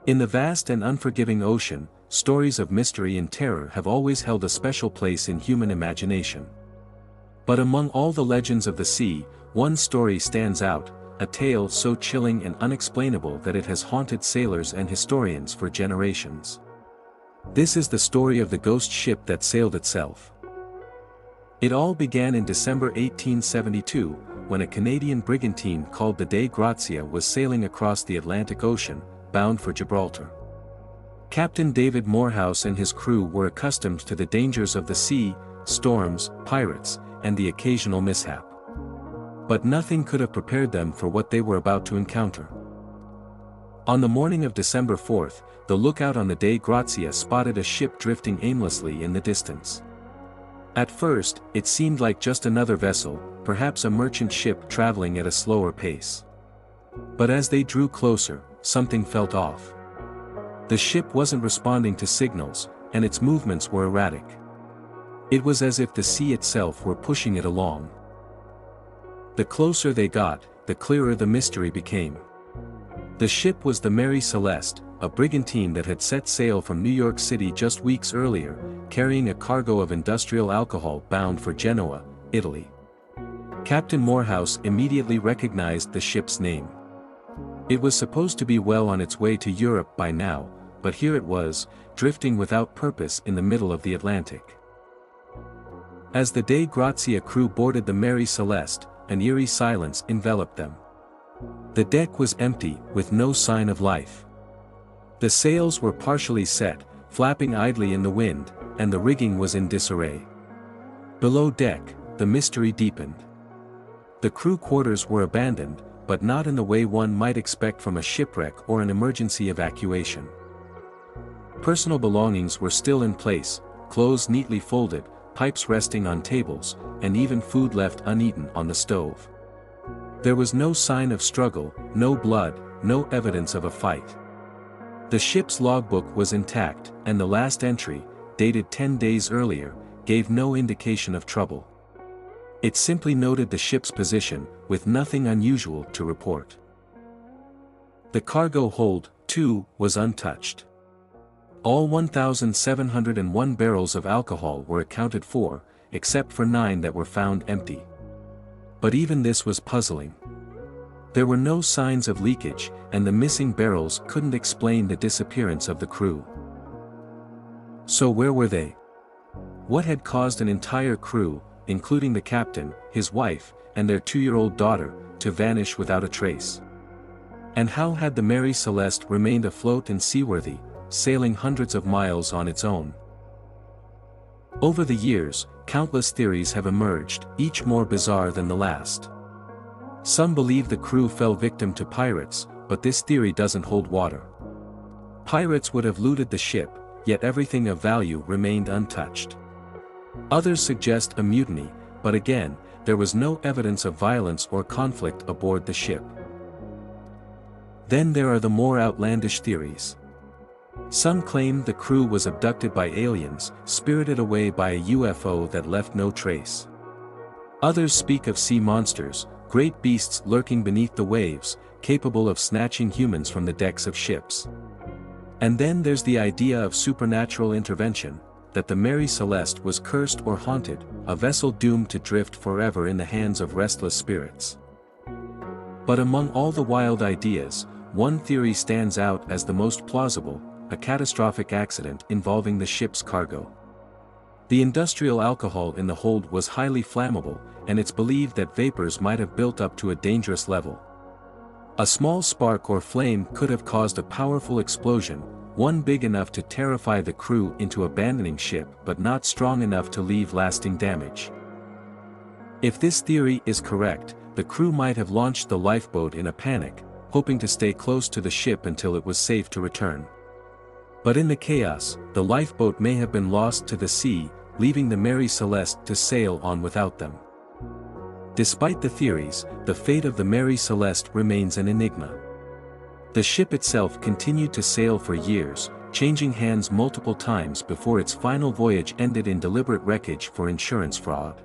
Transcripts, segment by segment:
In the vast and unforgiving ocean, stories of mystery and terror have always held a special place in human imagination. But among all the legends of the sea, one story stands out, a tale so chilling and unexplainable that it has haunted sailors and historians for generations. This is the story of the ghost ship that sailed itself. It all began in December 1872, when a Canadian brigantine called the Dei Grazia was sailing across the Atlantic Ocean, bound for Gibraltar. Captain David Morehouse and his crew were accustomed to the dangers of the sea, storms, pirates, and the occasional mishap. But nothing could have prepared them for what they were about to encounter. On the morning of December 4th, the lookout on the Dei Grazia spotted a ship drifting aimlessly in the distance. At first, it seemed like just another vessel, perhaps a merchant ship traveling at a slower pace. But as they drew closer, something felt off. The ship wasn't responding to signals, and its movements were erratic. It was as if the sea itself were pushing it along. The closer they got, the clearer the mystery became. The ship was the Mary Celeste, a brigantine that had set sail from New York City just weeks earlier, carrying a cargo of industrial alcohol bound for Genoa, Italy. Captain Morehouse immediately recognized the ship's name. It was supposed to be well on its way to Europe by now, but here it was, drifting without purpose in the middle of the Atlantic. As the Dei Grazia crew boarded the Mary Celeste, an eerie silence enveloped them. The deck was empty, with no sign of life. The sails were partially set, flapping idly in the wind, and the rigging was in disarray. Below deck, the mystery deepened. The crew quarters were abandoned, but not in the way one might expect from a shipwreck or an emergency evacuation. Personal belongings were still in place, clothes neatly folded, pipes resting on tables, and even food left uneaten on the stove. There was no sign of struggle, no blood, no evidence of a fight. The ship's logbook was intact, and the last entry, dated 10 days earlier, gave no indication of trouble. It simply noted the ship's position, with nothing unusual to report. The cargo hold, too, was untouched. All 1,701 barrels of alcohol were accounted for, except for 9 that were found empty. But even this was puzzling. There were no signs of leakage, and the missing barrels couldn't explain the disappearance of the crew. So where were they? What had caused an entire crew, including the captain, his wife, and their 2-year-old daughter, to vanish without a trace? And how had the Mary Celeste remained afloat and seaworthy, sailing hundreds of miles on its own? Over the years, countless theories have emerged, each more bizarre than the last. Some believe the crew fell victim to pirates, but this theory doesn't hold water. Pirates would have looted the ship, yet everything of value remained untouched. Others suggest a mutiny, but again, there was no evidence of violence or conflict aboard the ship. Then there are the more outlandish theories. Some claim the crew was abducted by aliens, spirited away by a UFO that left no trace. Others speak of sea monsters, great beasts lurking beneath the waves, capable of snatching humans from the decks of ships. And then there's the idea of supernatural intervention, that the Mary Celeste was cursed or haunted, a vessel doomed to drift forever in the hands of restless spirits. But among all the wild ideas, one theory stands out as the most plausible: a catastrophic accident involving the ship's cargo. The industrial alcohol in the hold was highly flammable, and it's believed that vapors might have built up to a dangerous level. A small spark or flame could have caused a powerful explosion, one big enough to terrify the crew into abandoning ship but not strong enough to leave lasting damage. If this theory is correct, the crew might have launched the lifeboat in a panic, hoping to stay close to the ship until it was safe to return. But in the chaos, the lifeboat may have been lost to the sea, leaving the Mary Celeste to sail on without them. Despite the theories, the fate of the Mary Celeste remains an enigma. The ship itself continued to sail for years, changing hands multiple times before its final voyage ended in deliberate wreckage for insurance fraud.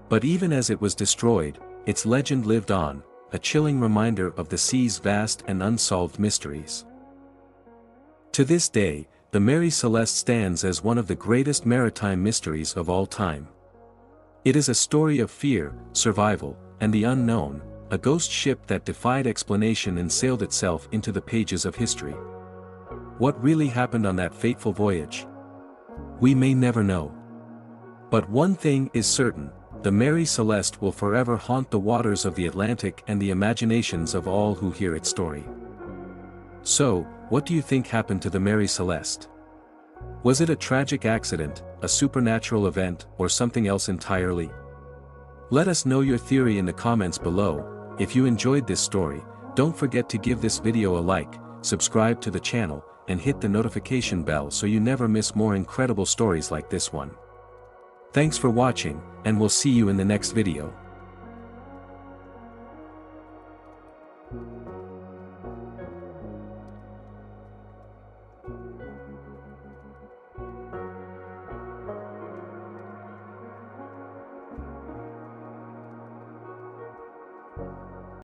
But even as it was destroyed, its legend lived on, a chilling reminder of the sea's vast and unsolved mysteries. To this day, the Mary Celeste stands as one of the greatest maritime mysteries of all time. It is a story of fear, survival, and the unknown, a ghost ship that defied explanation and sailed itself into the pages of history. What really happened on that fateful voyage? We may never know. But one thing is certain, the Mary Celeste will forever haunt the waters of the Atlantic and the imaginations of all who hear its story. So, what do you think happened to the Mary Celeste? Was it a tragic accident, a supernatural event, or something else entirely? Let us know your theory in the comments below. If you enjoyed this story, don't forget to give this video a like, subscribe to the channel, and hit the notification bell so you never miss more incredible stories like this one. Thanks for watching, and we'll see you in the next video.